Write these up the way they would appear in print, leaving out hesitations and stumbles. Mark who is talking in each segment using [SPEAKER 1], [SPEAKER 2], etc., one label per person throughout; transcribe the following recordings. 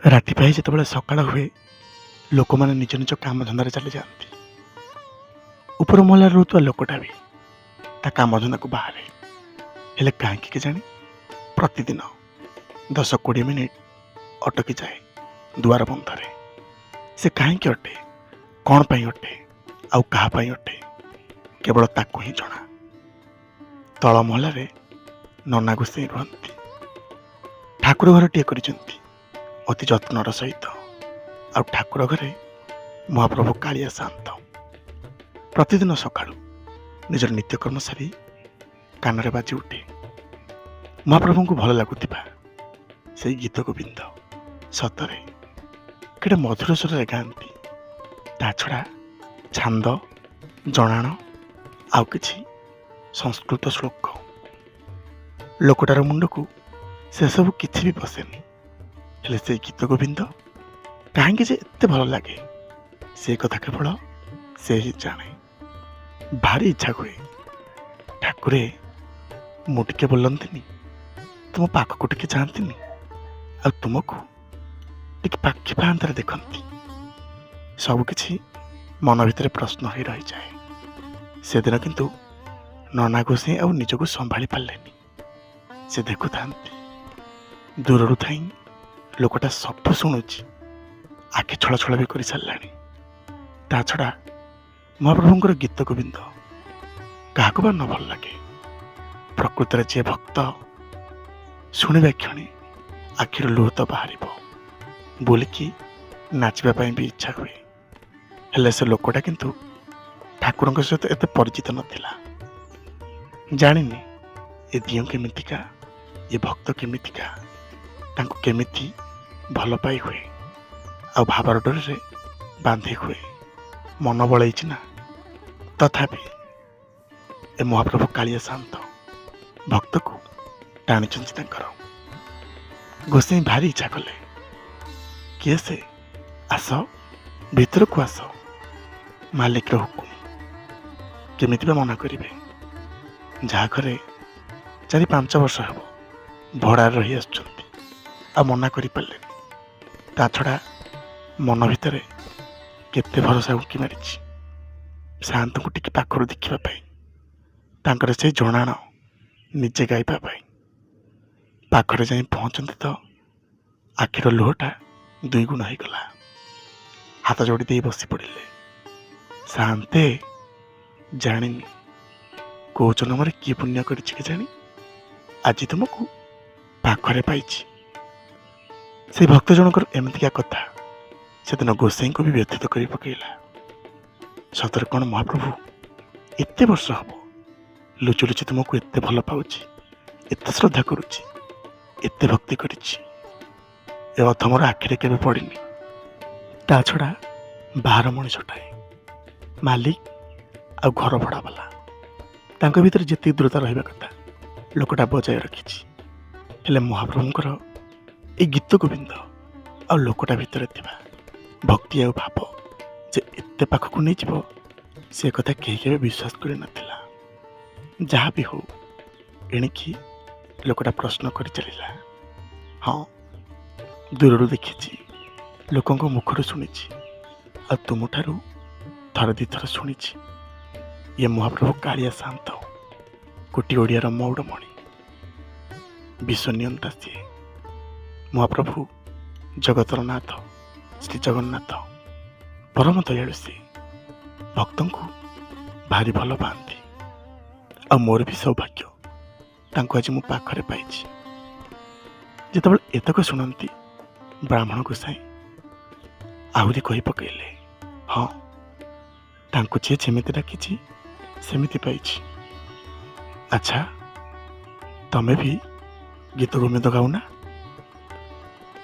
[SPEAKER 1] ରାତି ପାହି ଯେତେବେଳେ ସକାଳ ହୁଏ, ଲୋକମାନେ ନିଜ ନିଜ କାମଧନ୍ଦାରେ ଚାଲି ଯାଆନ୍ତି। ଉପର ମହଲାରେ ରହୁଥିବା ଲୋକଟା ବି ତା କାମଧନ୍ଦାକୁ ବାହାରେ। ହେଲେ କାହିଁକି କେଜାଣି ପ୍ରତିଦିନ 10-20 ମିନିଟ୍ ଅଟକି ଯାଏ ଦୁଆର ବନ୍ଧରେ। ସେ କାହିଁକି ଅଟେ, କ'ଣ ପାଇଁ ଅଟେ, ଆଉ କାହା ପାଇଁ ଅଟେ, କେବଳ ତାକୁ ହିଁ ଜଣା। ତଳ ମହଲାରେ ନନା ଗୋସେଇଁ ରୁହନ୍ତି। ଠାକୁର ଘରଟିଏ କରିଛନ୍ତି ଅତି ଯତ୍ନର ସହିତ। ଆଉ ଠାକୁର ଘରେ ମହାପ୍ରଭୁ କାଳିଆ ଶାନ୍ତ। ପ୍ରତିଦିନ ସକାଳୁ ନିଜର ନିତ୍ୟକର୍ମ ସାରି କାନରେ ବାଜି ଉଠେ ମହାପ୍ରଭୁଙ୍କୁ ଭଲ ଲାଗୁଥିବା ସେଇ ଗୀତ ଗୋବିନ୍ଦ। ସତରେ କେଡ଼େ ମଧୁର ସ୍ୱରରେ ଗାଆନ୍ତି। ତା ଛଡ଼ା ଛାନ୍ଦ, ଜଣାଣ ଆଉ କିଛି ସଂସ୍କୃତ ଶ୍ଲୋକ। ଲୋକଟାର ମୁଣ୍ଡକୁ ସେସବୁ କିଛି ବି ପଶେନି। ହେଲେ ସେଇ ଗୀତ ଗୋବିନ୍ଦ କାହିଁକି ଯେ ଏତେ ଭଲ ଲାଗେ, ସେ କଥା କେବଳ ସେ ହିଁ ଜାଣେ। ଭାରି ଇଚ୍ଛା ହୁଏ, ଠାକୁରେ ମୁଁ ଟିକେ ବୋଲନ୍ତିନି, ତୁମ ପାଖକୁ ଟିକେ ଯାଆନ୍ତିନି, ଆଉ ତୁମକୁ ଟିକେ ପାଖି ପାହାନ୍ତାରେ ଦେଖନ୍ତି। ସବୁକିଛି ମନ ଭିତରେ ପ୍ରଶ୍ନ ହୋଇ ରହିଯାଏ। ସେଦିନ କିନ୍ତୁ ନନା ଗୋସେଇଁ ଆଉ ନିଜକୁ ସମ୍ଭାଳି ପାରିଲେନି। ସେ ଦେଖୁଥାନ୍ତି, ଦୂରରୁ ଥାଇ ଲୋକଟା ସବୁ ଶୁଣୁଛି, ଆଖି ଛଳଛଳ ବି କରିସାରିଲାଣି। ତା ଛଡ଼ା ମହାପ୍ରଭୁଙ୍କର ଗୀତ ଗୋବିନ୍ଦ କାହାକୁ ବା ନ ଭଲ ଲାଗେ। ପ୍ରକୃତରେ ଯିଏ ଭକ୍ତ, ଶୁଣିବା କ୍ଷଣି ଆଖିରୁ ଲୁହ ତ ବାହାରିବ, ବୋଲିକି ନାଚିବା ପାଇଁ ବି ଇଚ୍ଛା ହୁଏ। ହେଲେ ସେ ଲୋକଟା କିନ୍ତୁ ଠାକୁରଙ୍କ ସହିତ ଏତେ ପରିଚିତ ନଥିଲା। ଜାଣିନି ଏ ଦିଅଁ କେମିତିକା, ଏ ଭକ୍ତ କେମିତିକା, ତାଙ୍କୁ କେମିତି ଭଲ ପାଇ ହୁଏ, ଆଉ ଭାବର ଡୋରରେ ବାନ୍ଧି ହୁଏ। ମନ ବଳେଇଛି ନା। ତଥାପି ଏ ମହାପ୍ରଭୁ କାଳିଆ ଶାନ୍ତ ଭକ୍ତକୁ ଟାଣିଛନ୍ତି ତାଙ୍କର। ଗୋସେଇଁ ଭାରି ଇଚ୍ଛା କଲେ, କିଏ ସେ, ଆସ ଭିତରକୁ ଆସ। ମାଲିକର ହୁକୁମ, କେମିତି ବା ମନା କରିବେ। ଯାହା ଘରେ 4-5 ବର୍ଷ ହେବ ଭଡ଼ାରେ ରହି ଆସୁଛନ୍ତି, ଆଉ ମନା କରିପାରିଲେନି। ତା ଛଡ଼ା ମନ ଭିତରେ କେତେ ଭରସା ଉଙ୍କି ମାରିଛି ଶାନ୍ତଙ୍କୁ ଟିକେ ପାଖରୁ ଦେଖିବା ପାଇଁ, ତାଙ୍କର ସେଇ ଜଣାଣ ନିଜେ ଗାଇବା ପାଇଁ। ପାଖରେ ଯାଇ ପହଞ୍ଚନ୍ତି ତ ଆଖିର ଲୁହଟା 2 ଗୁଣ ହେଇଗଲା। ହାତ ଯୋଡ଼ି ଦେଇ ବସି ପଡ଼ିଲେ। ଶାନ୍ତେ, ଜାଣିନି କୋଉ ଜନ୍ମରେ କିଏ ପୁଣ୍ୟ କରିଛି କେଜାଣି, ଆଜି ତୁମକୁ ପାଖରେ ପାଇଛି। ସେଇ ଭକ୍ତ ଜଣଙ୍କର ଏମିତିକା କଥା ସେଦିନ ଗୋସେଇଁଙ୍କୁ ବି ବ୍ୟଥିତ କରି ପକାଇଲା। ସତରେ କ'ଣ ମହାପ୍ରଭୁ ଏତେ ବର୍ଷ ହେବ ଲୁଚି ଲୁଚି ତୁମକୁ ଏତେ ଭଲ ପାଉଛି, ଏତେ ଶ୍ରଦ୍ଧା କରୁଛି, ଏତେ ଭକ୍ତି କରିଛି, ଏ ଅଧମର ଆଖିରେ କେବେ ପଡ଼ିନି। ତା ଛଡ଼ା ବାହାର ମଣିଷଟାଏ, ମାଲିକ ଆଉ ଘର ଭଡ଼ାବାଲା, ତାଙ୍କ ଭିତରେ ଯେତିକି ଦୂରତା ରହିବା କଥା ଲୋକଟା ବଜାୟ ରଖିଛି। ହେଲେ ମହାପ୍ରଭୁଙ୍କର ଏଇ ଗୀତ ଗୋବିନ୍ଦ ଆଉ ଲୋକଟା ଭିତରେ ଥିବା ଭକ୍ତି ଆଉ ଭାବ ଯେ ଏତେ ପାଖକୁ ନେଇଯିବ, ସେ କଥା କେହି କେବେ ବିଶ୍ୱାସ କରିନଥିଲା। ଯାହା ବି ହଉ, ଏଣିକି ଲୋକଟା ପ୍ରଶ୍ନ କରି ଚାଲିଲା। ହଁ, ଦୂରରୁ ଦେଖିଛି, ଲୋକଙ୍କ ମୁଖରୁ ଶୁଣିଛି, ଆଉ ତୁମଠାରୁ 1-2 ଥର ଶୁଣିଛି, ଇଏ ମହାପ୍ରଭୁ କାଳିଆ ଶାନ୍ତ କୋଟି ଓଡ଼ିଆର ମଉଡ଼ମଣି, ବିଶ୍ୱନିୟନ୍ତା ସିଏ। ମହାପ୍ରଭୁ ଜଗତର ନାଥ ଶ୍ରୀ ଜଗନ୍ନାଥ, ପରମ ଦୟାଳୁ ସିଏ। ଭକ୍ତଙ୍କୁ ଭାରି ଭଲ ପାଆନ୍ତି, ଆଉ ମୋର ବି ସୌଭାଗ୍ୟ ତାଙ୍କୁ ଆଜି ମୁଁ ପାଖରେ ପାଇଛି। ଯେତେବେଳେ ଏତକ ଶୁଣନ୍ତି ବ୍ରାହ୍ମଣ ଗୋସାଇଁ ଆହୁରି କହି ପକାଇଲେ, ହଁ, ତାଙ୍କୁ ଯିଏ ଯେମିତି ଡାକିଛି ସେମିତି ପାଇଛି। ଆଚ୍ଛା, ତମେ ବି ଗୀତ ଗୋବିନ୍ଦ ଗାଉନା?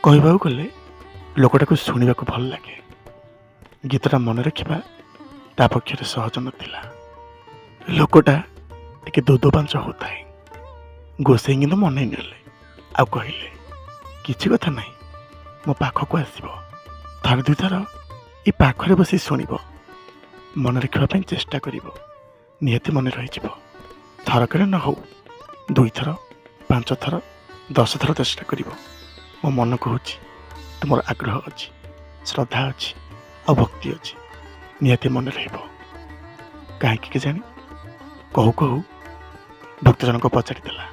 [SPEAKER 1] କହିବାକୁ ଗଲେ ଲୋକଟାକୁ ଶୁଣିବାକୁ ଭଲ ଲାଗେ। ଗୀତଟା ମନେ ରଖିବା ତା ପକ୍ଷରେ ସହଜ ନଥିଲା। ଲୋକଟା ଟିକେ ଦୋଦୋପାଞ୍ଚ ହେଉଥାଏ। ଗୋସେଇଁ କିନ୍ତୁ ମନେଇ ନେଲେ, ଆଉ କହିଲେ, କିଛି କଥା ନାହିଁ, ମୋ ପାଖକୁ ଆସିବ, 1-2 ଥର ଏ ପାଖରେ ବସି ଶୁଣିବ, ମନେ ରଖିବା ପାଇଁ ଚେଷ୍ଟା କରିବ, ନିହାତି ମନେ ରହିଯିବ। ଥରକରେ ନ ହଉ 2 ଥର, 5 ଥର, 10 ଥର ଚେଷ୍ଟା କରିବ। ମୋ ମନ କହୁଛି ପ୍ରତି ମୋର ଆଗ୍ରହ ଅଛି, ଶ୍ରଦ୍ଧା ଅଛି ଆଉ ଭକ୍ତି ଅଛି, ନିହାତି ମନେ ରହିବ। କାହିଁକି କେଜାଣି କହୁ କହୁ ଭକ୍ତ ଜଣକ ପଚାରିଦେଲା,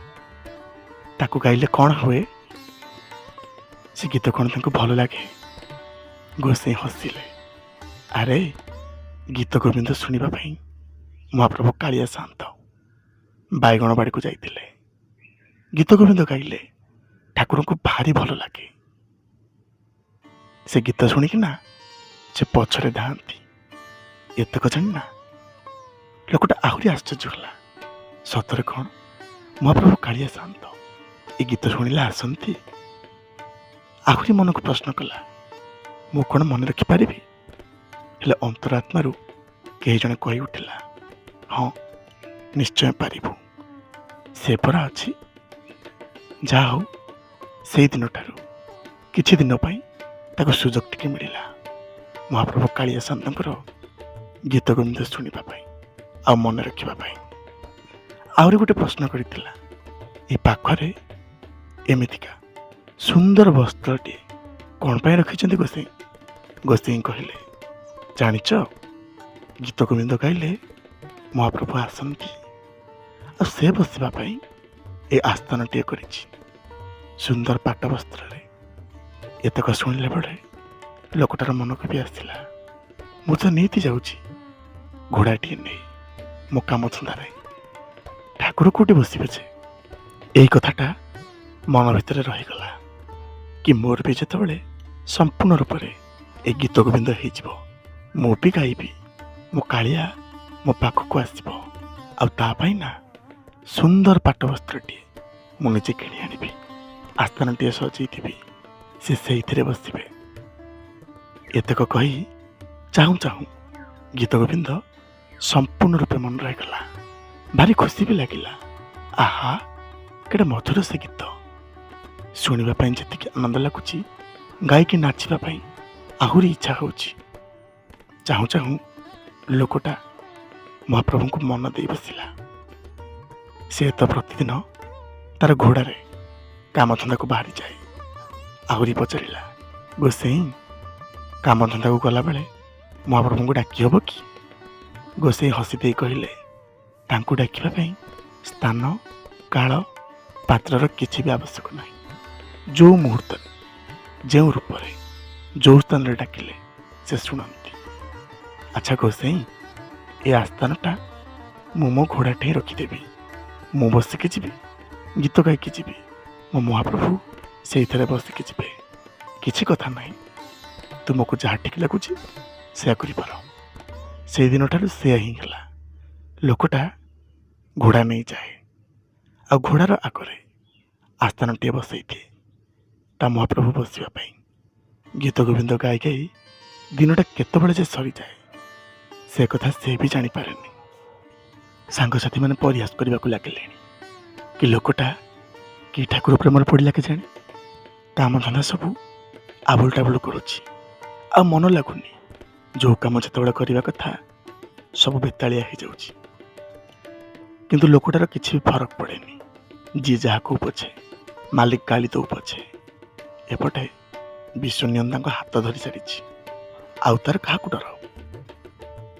[SPEAKER 1] ତାକୁ ଗାଇଲେ କ'ଣ ହୁଏ? ସେ ଗୀତ କ'ଣ ତାଙ୍କୁ ଭଲ ଲାଗେ? ଗୋସାଇଁ ହସିଲେ। ଆରେ ଗୀତ ଗୋବିନ୍ଦ ଶୁଣିବା ପାଇଁ ମହାପ୍ରଭୁ କାଳିଆ ସାଆନ୍ତ ବାଇଗଣ ବାଡ଼ିକୁ ଯାଇଥିଲେ। ଗୀତ ଗୋବିନ୍ଦ ଗାଇଲେ ଠାକୁରଙ୍କୁ ଭାରି ଭଲ ଲାଗେ। ସେ ଗୀତ ଶୁଣିକିନା ସେ ପଛରେ ଧାଆନ୍ତି। ଏତକ ଜାଣିନା ଲୋକଟା ଆହୁରି ଆଶ୍ଚର୍ଯ୍ୟ ହେଲା। ସତରେ କ'ଣ ମହାପ୍ରଭୁ କାଳିଆ ସାଆନ୍ତ ଏ ଗୀତ ଶୁଣିଲେ ଆସନ୍ତି? ଆହୁରି ମନକୁ ପ୍ରଶ୍ନ କଲା, ମୁଁ କ'ଣ ମନେ ରଖିପାରିବି? ହେଲେ ଅନ୍ତରାତ୍ମାରୁ କେହି ଜଣେ କହି ଉଠିଲା, ହଁ ନିଶ୍ଚୟ ପାରିବୁ। ସେ ପରା ଅଛି। ଯାହା ହଉ ସେଇ ଦିନଠାରୁ କିଛି ଦିନ ପାଇଁ ତାକୁ ସୁଯୋଗ ଟିକେ ମିଳିଲା ମହାପ୍ରଭୁ କାଳିଆ ସାଆନ୍ତଙ୍କର ଗୀତ ଗୋବିନ୍ଦ ଶୁଣିବା ପାଇଁ ଆଉ ମନେ ରଖିବା ପାଇଁ। ଆହୁରି ଗୋଟେ ପ୍ରଶ୍ନ କରିଥିଲା, ଏ ପାଖରେ ଏମିତିକା ସୁନ୍ଦର ବସ୍ତ୍ରଟିଏ କ'ଣ ପାଇଁ ରଖିଛନ୍ତି ଗୋସାଇଁ? ଗୋସାଇଁ କହିଲେ, ଜାଣିଛ ଗୀତ ଗୋବିନ୍ଦ ଗାଇଲେ ମହାପ୍ରଭୁ ଆସନ୍ତି ଆଉ ସେ ବସିବା ପାଇଁ ଏ ଆସ୍ଥାନଟିଏ କରିଛି ସୁନ୍ଦର ପାଟ ବସ୍ତ୍ରରେ। ଏତକ ଶୁଣିଲା ବେଳେ ଲୋକଟାର ମନକୁ ବି ଆସିଲା, ମୁଁ ତ ନିତି ଯାଉଛି ଘୋଡ଼ାଟିଏ ନେଇ ମୋ କାମ ଧନ୍ଦାରେ, ଠାକୁର କୋଉଠି ବସିବେ ଯେ? ଏଇ କଥାଟା ମନ ଭିତରେ ରହିଗଲା କି ମୋର ବି ଯେତେବେଳେ ସମ୍ପୂର୍ଣ୍ଣ ରୂପରେ ଏ ଗୀତ ଗୋବିନ୍ଦ ହେଇଯିବ, ମୁଁ ବି ଗାଇବି, ମୋ କାଳିଆ ମୋ ପାଖକୁ ଆସିବ ଆଉ ତା ପାଇଁ ନା ସୁନ୍ଦର ପାଟ ବସ୍ତ୍ରଟିଏ ମୁଁ ନିଜେ କିଣି ଆଣିବି, ଆସ୍ଥାନଟିଏ ସଜେଇଥିବି, ସେ ସେଇଥିରେ ବସିବେ। ଏତକ କହି ଚାହୁଁ ଚାହୁଁ ଗୀତ ଗୋବିନ୍ଦ ସମ୍ପୂର୍ଣ୍ଣ ରୂପେ ମନେ ରହିଗଲା। ଭାରି ଖୁସି ବି ଲାଗିଲା। ଆହା କେଡ଼େ ମଧୁର ସେ ଗୀତ। ଶୁଣିବା ପାଇଁ ଯେତିକି ଆନନ୍ଦ ଲାଗୁଛି, ଗାଇକି ନାଚିବା ପାଇଁ ଆହୁରି ଇଚ୍ଛା ହେଉଛି। ଚାହୁଁ ଚାହୁଁ ଲୋକଟା ମହାପ୍ରଭୁଙ୍କୁ ମନ ଦେଇ ବସିଲା। ସେ ତ ପ୍ରତିଦିନ ତାର ଘୋଡ଼ାରେ କାମଧନ୍ଦାକୁ ବାହାରିଯାଏ। ଆହୁରି ପଚାରିଲା, ଗୋସାଇଁ କାମଧନ୍ଦାକୁ ଗଲାବେଳେ ମହାପ୍ରଭୁଙ୍କୁ ଡାକି ହେବ କି? ଗୋସାଇଁ ହସି ଦେଇ କହିଲେ, ତାଙ୍କୁ ଡାକିବା ପାଇଁ ସ୍ଥାନ କାଳ ପାତ୍ରର କିଛି ବି ଆବଶ୍ୟକ ନାହିଁ। ଯେଉଁ ମୁହୂର୍ତ୍ତରେ ଯେଉଁ ରୂପରେ ଯେଉଁ ସ୍ଥାନରେ ଡାକିଲେ ସେ ଶୁଣନ୍ତି। ଆଚ୍ଛା ଗୋସାଇଁ, ଏ ଆସ୍ଥାନଟା ମୁଁ ମୋ ଘୋଡ଼ାଠି ରଖିଦେବି, ମୁଁ ବସିକି ଯିବି, ଗୀତ ଗାଇକି ଯିବି, ମୋ ମହାପ୍ରଭୁ ସେଇଥିରେ ବସିକି ଯିବେ, କିଛି କଥା ନାହିଁ, ତୁମକୁ ଯାହା ଠିକ୍ ଲାଗୁଛି ସେୟା କରିପାର। ସେଇଦିନଠାରୁ ସେୟା ହିଁ ହେଲା। ଲୋକଟା ଘୋଡ଼ା ନେଇଯାଏ ଆଉ ଘୋଡ଼ାର ଆଗରେ ଆସ୍ଥାନଟିଏ ବସେଇଦିଏ ତା ମହାପ୍ରଭୁ ବସିବା ପାଇଁ। ଗୀତ ଗୋବିନ୍ଦ ଗାଇ ଗାଇ ଦିନଟା କେତେବେଳେ ଯେ ସରିଯାଏ ସେ କଥା ସେ ବି ଜାଣିପାରେନି। ସାଙ୍ଗସାଥୀମାନେ ପରିହାସ କରିବାକୁ ଲାଗିଲେଣି କି ଲୋକଟା କି ଠାକୁର ପ୍ରେମରେ ପଡ଼ିଲା କେଜାଣି, କାମଧନ୍ଦା ସବୁ ଆବୁଲ ଟାବୁଲ କରୁଛି ଆଉ ମନ ଲାଗୁନି। ଯେଉଁ କାମ ଯେତେବେଳେ କରିବା କଥା ସବୁ ବେତାଳିଆ ହେଇଯାଉଛି। କିନ୍ତୁ ଲୋକଟାର କିଛି ବି ଫରକ ପଡ଼େନି। ଯିଏ ଯାହାକୁ ପଛେ, ମାଲିକ ଗାଳି ଦଉ ପଛେ, ଏପଟେ ବିଶ୍ୱନିୟନ ତାଙ୍କ ହାତ ଧରି ସାରିଛି। ଆଉ ତାର କାହାକୁ ଡର?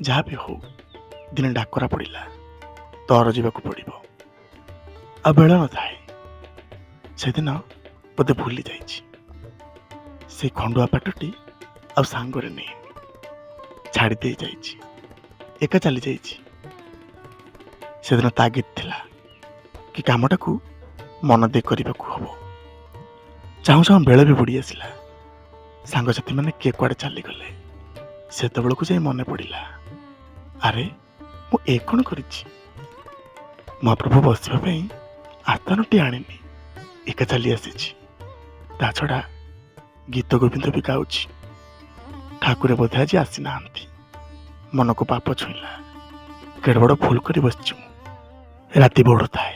[SPEAKER 1] ଯାହା ବି ହଉ, ଦିନେ ଡାକରା ପଡ଼ିଲା, ତର ଯିବାକୁ ପଡ଼ିବ। ଆଉ ବେଳ ନଥାଏ। ସେଦିନ ବୋଧେ ଭୁଲି ଯାଇଛି। ସେ ଖଣ୍ଡୁଆ ପାଟଟି ଆଉ ସାଙ୍ଗରେ ନେଇନି, ଛାଡ଼ି ଦେଇ ଯାଇଛି, ଏକା ଚାଲି ଯାଇଛି। ସେଦିନ ତାଗିଦ ଥିଲା କି କାମଟାକୁ ମନ ଦେଇ କରିବାକୁ ହବ। ଚାହୁଁ ଚାହୁଁ ବେଳ ବି ବୁଡ଼ି ଆସିଲା। ସାଙ୍ଗସାଥୀମାନେ କିଏ କୁଆଡ଼େ ଚାଲିଗଲେ। ସେତେବେଳକୁ ଯାଇ ମନେ ପଡ଼ିଲା, ଆରେ ମୁଁ ଏ କ'ଣ କରିଛି? ମହାପ୍ରଭୁ ବସିବା ପାଇଁ ଆସ୍ଥାନଟି ଆଣିନି, ଏକା ଚାଲି ଆସିଛି। ତା ଛଡ଼ା ଗୀତ ଗୋବିନ୍ଦ ବି ଗାଉଛି। ଠାକୁର ବୋଧେ ଆଜି ଆସିନାହାନ୍ତି। ମନକୁ ପାପ ଛୁଇଁଲା। କେଡ଼େ ବଡ଼ ଭୁଲ କରି ବସିଛି ମୁଁ। ରାତି ବଡ଼ ଥାଏ,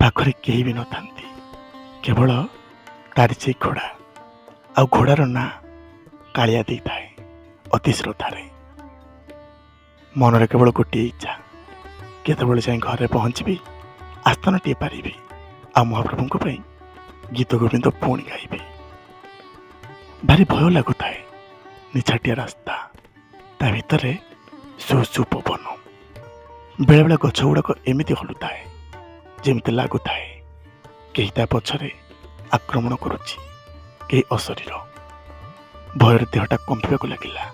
[SPEAKER 1] ପାଖରେ କେହି ବି ନଥାନ୍ତି, କେବଳ ତାରି ସେଇ ଘୋଡ଼ା, ଆଉ ଘୋଡ଼ାର ନାଁ କାଳିଆ ଦେଇଥାଏ ଅତି ଶ୍ରଦ୍ଧାରେ। ମନରେ କେବଳ ଗୋଟିଏ ଇଚ୍ଛା, କେତେବେଳେ ଯାଇ ଘରେ ପହଞ୍ଚିବି, ଆସ୍ଥାନଟିଏ ପାରିବି ଆଉ ମହାପ୍ରଭୁଙ୍କ ପାଇଁ ଗୀତ ଗୋବିନ୍ଦ ପୁଣି ଗାଇବି। ଭାରି ଭୟ ଲାଗୁଥାଏ। ନିଛାଟିଆ ରାସ୍ତା, ତା ଭିତରେ ସୁ ସୁ ପବନ। ବେଳେବେଳେ ଗଛ ଗୁଡ଼ାକ ଏମିତି ହଲୁଥାଏ ଯେମିତି ଲାଗୁଥାଏ କେହି ତା ପଛରେ ଆକ୍ରମଣ କରୁଛି, କେହି ଅଶରୀର। ଭୟରେ ଦେହଟା କମ୍ପିବାକୁ ଲାଗିଲା।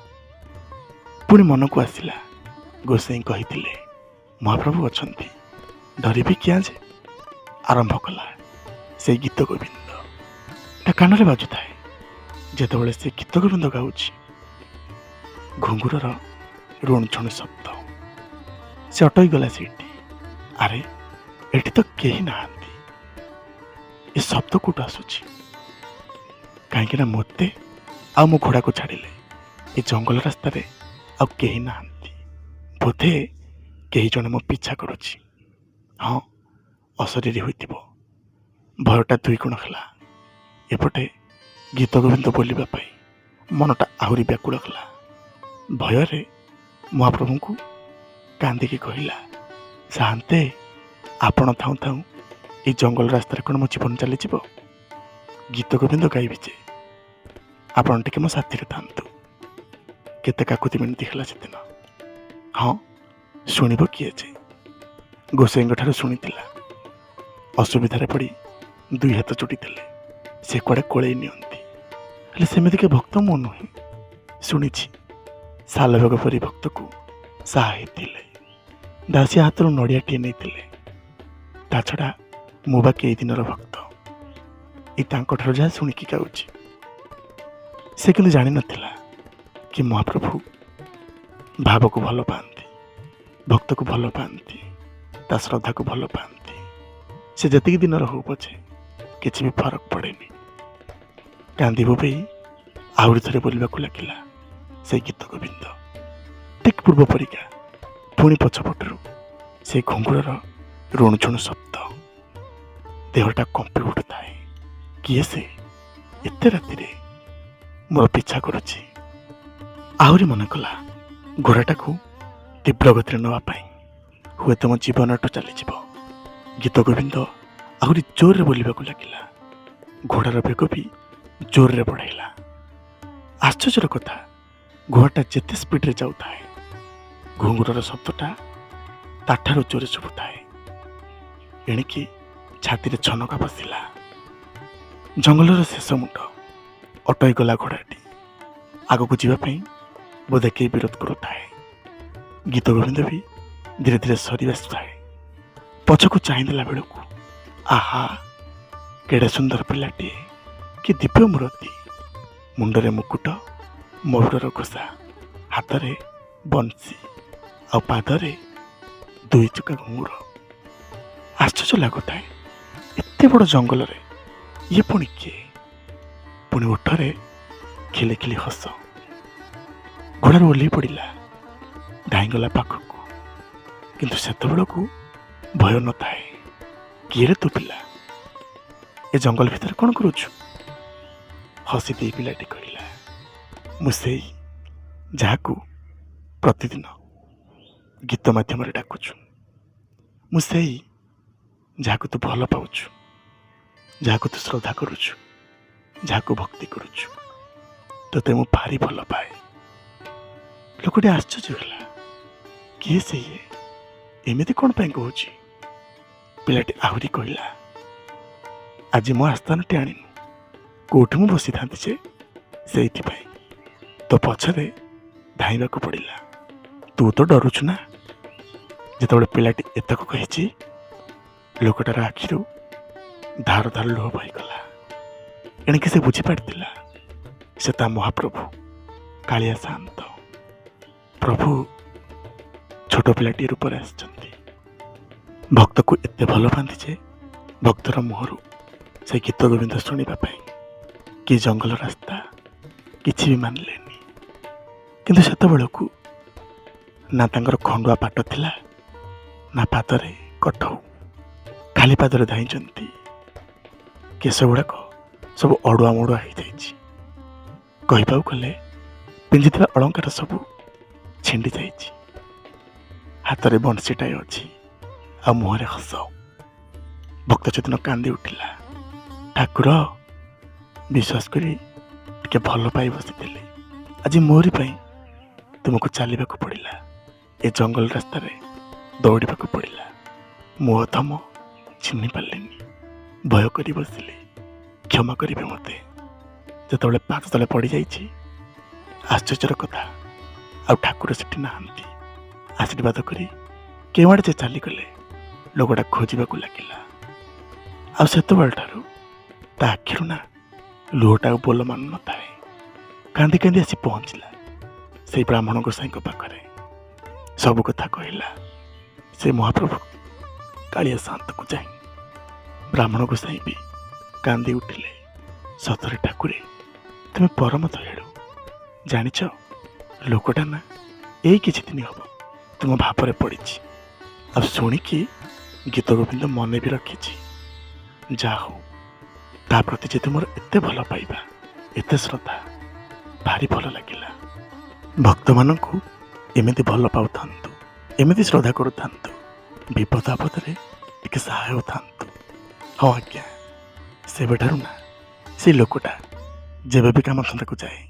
[SPEAKER 1] ପୁଣି ମନକୁ ଆସିଲା ଗୋସାଇଁ କହିଥିଲେ ମହାପ୍ରଭୁ ଅଛନ୍ତି, ଡରିବି କିଆଁ ଯେ। ଆରମ୍ଭ କଲା ସେଇ ଗୀତ ଗୋବିନ୍ଦ। ତା କାନରେ ବାଜୁଥାଏ। ଯେତେବେଳେ ସେ ଗୀତ ଗୋବିନ୍ଦ ଗାଉଛି, ଘୁଙ୍ଗୁରର ରୁଣଝୁଣ ଶବ୍ଦ। ସେ ଅଟକିଗଲା ସେଇଠି। ଆରେ ଏଠି ତ କେହି ନାହାନ୍ତି। ଏ ଶବ୍ଦ କୋଉଠୁ ଆସୁଛି? କାହିଁକିନା ମୋତେ ଆଉ ମୋ ଘୋଡ଼ାକୁ ଛାଡ଼ିଲେ ଏ ଜଙ୍ଗଲ ରାସ୍ତାରେ ଆଉ କେହି ନାହାନ୍ତି। ବୋଧେ କେହି ଜଣେ ମୋ ପିଛା କରୁଛି। ହଁ, ଅଶରୀରୀ ହୋଇଥିବ। ଭୟଟା ଦୁଇଗୁଣ ହେଲା। ଏପଟେ ଗୀତ ଗୋବିନ୍ଦ ବୋଲିବା ପାଇଁ ମନଟା ଆହୁରି ବ୍ୟାକୁଳ ହେଲା। ଭୟରେ ମହାପ୍ରଭୁଙ୍କୁ କାନ୍ଦିକି କହିଲା, ସାନ୍ତେ, ଆପଣ ଥାଉଁ ଥାଉଁ ଏଇ ଜଙ୍ଗଲ ରାସ୍ତାରେ କ'ଣ ମୋ ଜୀବନ ଚାଲିଯିବ? ଗୀତ ଗୋବିନ୍ଦ ଗାଇବି ଯେ, ଆପଣ ଟିକେ ମୋ ସାଥିରେ ଥାନ୍ତୁ। କେତେ କାକୁତି ମିନତି ହେଲା ସେଦିନ। ହଁ, ଶୁଣିବ କିଏ ଯେ? ଗୋସାଇଙ୍କ ଠାରୁ ଶୁଣିଥିଲା। ଅସୁବିଧାରେ ପଡ଼ି ଦୁଇ ହାତ ଚୁଟିଥିଲେ ସେ କୁଆଡ଼େ କୋଳେଇ ନିଅନ୍ତି। ହେଲେ ସେମିତିକା ଭକ୍ତ ମୁଁ ନୁହେଁ। ଶୁଣିଛି ସାଲବେଗ ପରି ଭକ୍ତକୁ ସାହା ହେଇଥିଲେ, ଦାସିଆ ହାତରୁ ନଡ଼ିଆଟିଏ ନେଇଥିଲେ। ତା ଛଡ଼ା ମୁଁ ବା କେଇ ଦିନର ଭକ୍ତ। ଏଇ ତାଙ୍କଠାରୁ ଯାହା ଶୁଣିକି ଗାଉଛି। ସେ କିନ୍ତୁ ଜାଣିନଥିଲା କି ମହାପ୍ରଭୁ ଭାବକୁ ଭଲ ପାଆନ୍ତି, ଭକ୍ତକୁ ଭଲ ପାଆନ୍ତି, ତା ଶ୍ରଦ୍ଧାକୁ ଭଲ ପାଆନ୍ତି। ସେ ଯେତିକି ଦିନର ହଉ ପଛେ କିଛି ବି ଫରକ ପଡ଼େନି। କାନ୍ଦି ବୋବେଇ ଆହୁରି ଥରେ ବୋଲିବାକୁ ଲାଗିଲା ସେଇ ଗୀତ ଗୋବିନ୍ଦ। ଠିକ୍ ପୂର୍ବ ପରିକା ପୁଣି ପଛପଟରୁ ସେଇ ଘୁଙ୍ଗୁରର ରୁଣଝୁଣ ଶବ୍ଦ। ଦେହଟା କମ୍ପି ଉଠୁଥାଏ। କିଏ ସେ ଏତେ ରାତିରେ ମୋର ପିଛା କରୁଛି? ଆହୁରି ମନେ କଲା ଘୋଡ଼ାଟାକୁ ତୀବ୍ର ଗତିରେ ନେବା ପାଇଁ। ହୁଏତ ମୋ ଜୀବନଠୁ ଚାଲିଯିବ। ଗୀତ ଗୋବିନ୍ଦ ଆହୁରି ଜୋରରେ ବୋଲିବାକୁ ଲାଗିଲା। ଘୋଡ଼ାର ବେଗ ବି ଜୋରରେ ବଢ଼ାଇଲା। ଆଶ୍ଚର୍ଯ୍ୟର କଥା, ଘୋଡ଼ାଟା ଯେତେ ସ୍ପିଡ଼ରେ ଯାଉଥାଏ, ଘୁଙ୍ଗୁରର ଶବ୍ଦଟା ତାଠାରୁ ଜୋରେ ଶୁଭୁଥାଏ। ଏଣିକି ଛାତିରେ ଛନକା ବସିଲା। ଜଙ୍ଗଲର ଶେଷ ମୁଣ୍ଡ ଅଟକିଗଲା ଘୋଡ଼ାଟି। ଆଗକୁ ଯିବା ପାଇଁ ବୋଧେ କେହି ବିରୋଧ କରୁଥାଏ। ଗୀତ ଗୋବିନ୍ଦ ବି ଧୀରେ ଧୀରେ ସରି ଆସୁଥାଏ। ପଛକୁ ଚାହିଁଦେଲା ବେଳକୁ ଆହା, କେଡ଼େ ସୁନ୍ଦର ପିଲାଟିଏ, କି ଦିବ୍ୟ ମୂରତି। ମୁଣ୍ଡରେ ମୁକୁଟ, ମୟୁରର ଘୋଷା, ହାତରେ ବଂଶୀ, ଆଉ ପାଦରେ ଦୁଇ ଚକା ଘୁଙ୍ଗୁର। ଆଶ୍ଚର୍ଯ୍ୟ ଲାଗୁଥାଏ, ଏତେ ବଡ଼ ଜଙ୍ଗଲରେ ଇଏ ପୁଣି କିଏ? ପୁଣି ଓଠରେ ଖିଲି ଖିଲି ହସ। ଘୋଡ଼ାରୁ ଓହ୍ଲେଇ ପଡ଼ିଲା, ଧାଇଁଗଲା ପାଖକୁ। କିନ୍ତୁ ସେତେବେଳକୁ ଭୟ ନଥାଏ। କିଏରେ ତୁ ପିଲା? ଏ ଜଙ୍ଗଲ ଭିତରେ କ'ଣ କରୁଛୁ? ହସି ଦେଇ ପିଲାଟି କହିଲା, ମୁଁ ସେଇ ଯାହାକୁ ପ୍ରତିଦିନ ଗୀତ ମାଧ୍ୟମରେ ଡାକୁଛୁ। ମୁଁ ସେଇ ଯାହାକୁ ତୁ ଭଲ ପାଉଛୁ, ଯାହାକୁ ତୁ ଶ୍ରଦ୍ଧା କରୁଛୁ, ଯାହାକୁ ଭକ୍ତି କରୁଛୁ। ତୋତେ ମୁଁ ଭାରି ଭଲ ପାଏ। ଲୋକଟି ଆଶ୍ଚର୍ଯ୍ୟ ହେଲା, କିଏ ସେ ଇଏ? ଏମିତି କ'ଣ ପାଇଁ କହୁଛି? ପିଲାଟି ଆହୁରି କହିଲା, ଆଜି ମୋ ଆସ୍ଥାନଟି ଆଣିନୁ। କୋଉଠି ମୁଁ ବସିଥାନ୍ତି ଯେ, ସେଇଥିପାଇଁ ତୋ ପଛରେ ଧାଇଁବାକୁ ପଡ଼ିଲା। ତୁ ତ ଡରୁଛୁ ନା? ଯେତେବେଳେ ପିଲାଟି ଏତକ କହିଛି, ଲୋକଟାର ଆଖିରୁ ଧାର ଧାର ଲୁହ ବହିଗଲା। ଏଣିକି ସେ ବୁଝିପାରିଥିଲା ସେ ତା ମହାପ୍ରଭୁ କାଳିଆ ଶାନ୍ତ। ପ୍ରଭୁ ଛୋଟ ପିଲାଟିଏ ରୂପରେ ଆସିଛନ୍ତି। ଭକ୍ତକୁ ଏତେ ଭଲ ପାଆନ୍ତି ଯେ ଭକ୍ତର ମୁହଁରୁ ସେ ଗୀତ ଗୋବିନ୍ଦ ଶୁଣିବା ପାଇଁ କି ଜଙ୍ଗଲ ରାସ୍ତା କିଛି ବି ମାନିଲେନି। କିନ୍ତୁ ସେତେବେଳକୁ ନା ତାଙ୍କର ଖଣ୍ଡୁଆ ପାଟ ଥିଲା, ନା ପାଦରେ କଠଉ। ଖାଲି ପାଦରେ ଧାଇଁଛନ୍ତି। କେଶ ଗୁଡ଼ାକ ସବୁ ଅଡ଼ୁଆ ମଡ଼ୁଆ ହେଇଯାଇଛି। କହିବାକୁ ଗଲେ ପିନ୍ଧିଥିବା ଅଳଙ୍କାର ସବୁ ଛିଣ୍ଡି ଯାଇଛି। ହାତରେ ବଂଶୀଟାଏ ଅଛି, ଆଉ ମୁହଁରେ ହସ। ଭକ୍ତ ସେଦିନ କାନ୍ଦି ଉଠିଲା, ଠାକୁର ବିଶ୍ୱାସ କରି ଟିକେ ଭଲ ପାଇ ବସିଥିଲି। ଆଜି ମୋରି ପାଇଁ ତୁମକୁ ଚାଲିବାକୁ ପଡ଼ିଲା, ଏ ଜଙ୍ଗଲ ରାସ୍ତାରେ ଦୌଡ଼ିବାକୁ ପଡ଼ିଲା। ମୋ ଅଧମ ଚିହ୍ନି ପାରିଲିନି, ଭୟ କରି ବସିଲି। କ୍ଷମା କରିବେ ମୋତେ। ଯେତେବେଳେ ପାଦ ତଳେ ପଡ଼ିଯାଇଛି, ଆଶ୍ଚର୍ଯ୍ୟର କଥା, ଆଉ ଠାକୁର ସେଠି ନାହାନ୍ତି। ଆଶୀର୍ବାଦ କରି କେଉଁଆଡ଼େ ଯେ ଚାଲିଗଲେ, ଲୋକଟା ଖୋଜିବାକୁ ଲାଗିଲା। ଆଉ ସେତେବେଳଠାରୁ ତା ଆଖିରୁ ନା ଲୁହଟା ଆଉ ବୋଲ ମାନୁ ନଥାଏ। କାନ୍ଦି କାନ୍ଦି ଆସି ପହଞ୍ଚିଲା ସେଇ ବ୍ରାହ୍ମଣ ଗୋସାଇଙ୍କ ପାଖରେ। ସବୁ କଥା କହିଲା ସେ ମହାପ୍ରଭୁ କାଳିଆ ଶାନ୍ତକୁ ଯାଇ। ବ୍ରାହ୍ମଣ ଗୋସାଇ ବି କାନ୍ଦି ଉଠିଲେ, ସତରେ ଠାକୁରେ ତୁମେ ପରମ ଦୟାଳୁ। ଜାଣିଛ, ଲୋକଟା ନା ଏଇ କିଛି ଦିନ ହବ ତୁମ ଭାବରେ ପଡ଼ିଛି, ଆଉ ଶୁଣିକି ଗୀତ ଗୋବିନ୍ଦ ମନେ ବି ରଖିଛି। ଯାହା ହଉ, ତା ପ୍ରତି ଯେ ତୁମର ଏତେ ଭଲ ପାଇବା, ଏତେ ଶ୍ରଦ୍ଧା, ଭାରି ଭଲ ଲାଗିଲା। ଭକ୍ତମାନଙ୍କୁ ଏମିତି ଭଲ ପାଉଥାନ୍ତୁ, ଏମିତି ଶ୍ରଦ୍ଧା କରୁଥାନ୍ତୁ, ବିପଦ ଆପଦରେ ଟିକେ ସହାୟ ହେଉଥାନ୍ତୁ। ହଁ ଆଜ୍ଞା, ସେବେଠାରୁ ନା ସେ ଲୋକଟା ଯେବେ ବି କାମ ଧନ୍ଦାକୁ ଯାଏ,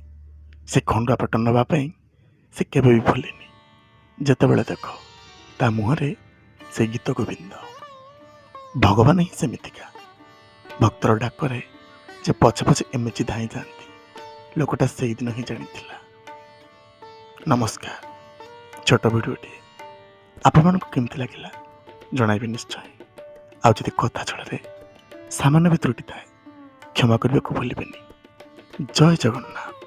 [SPEAKER 1] ସେ ଖଣ୍ଡୁଆ ପଟ ନେବା ପାଇଁ ସେ କେବେ ବି ଭୁଲେନି। ଯେତେବେଳେ ଦେଖ ତା ମୁହଁରେ ସେ ଗୀତ ଗୋବିନ୍ଦ। ଭଗବାନ ହିଁ ସେମିତିକା, ଭକ୍ତର ଡାକରେ ଯେ ପଛେ ପଛେ ଏମିତି ଧାଇଁ ଯାଆନ୍ତି, ଲୋକଟା ସେଇଦିନ ହିଁ ଜାଣିଥିଲା। ନମସ୍କାର। ଛୋଟ ଭିଡ଼ିଓଟିଏ ଆପଣମାନଙ୍କୁ କେମିତି ଲାଗିଲା ଜଣାଇବେ ନିଶ୍ଚୟ। ଆଉ ଯଦି କଥା ଛଳରେ ସାମାନ୍ୟ ବି ତ୍ରୁଟି ଥାଏ, କ୍ଷମା କରିବାକୁ ଭୁଲିବେନି। ଜୟ ଜଗନ୍ନାଥ।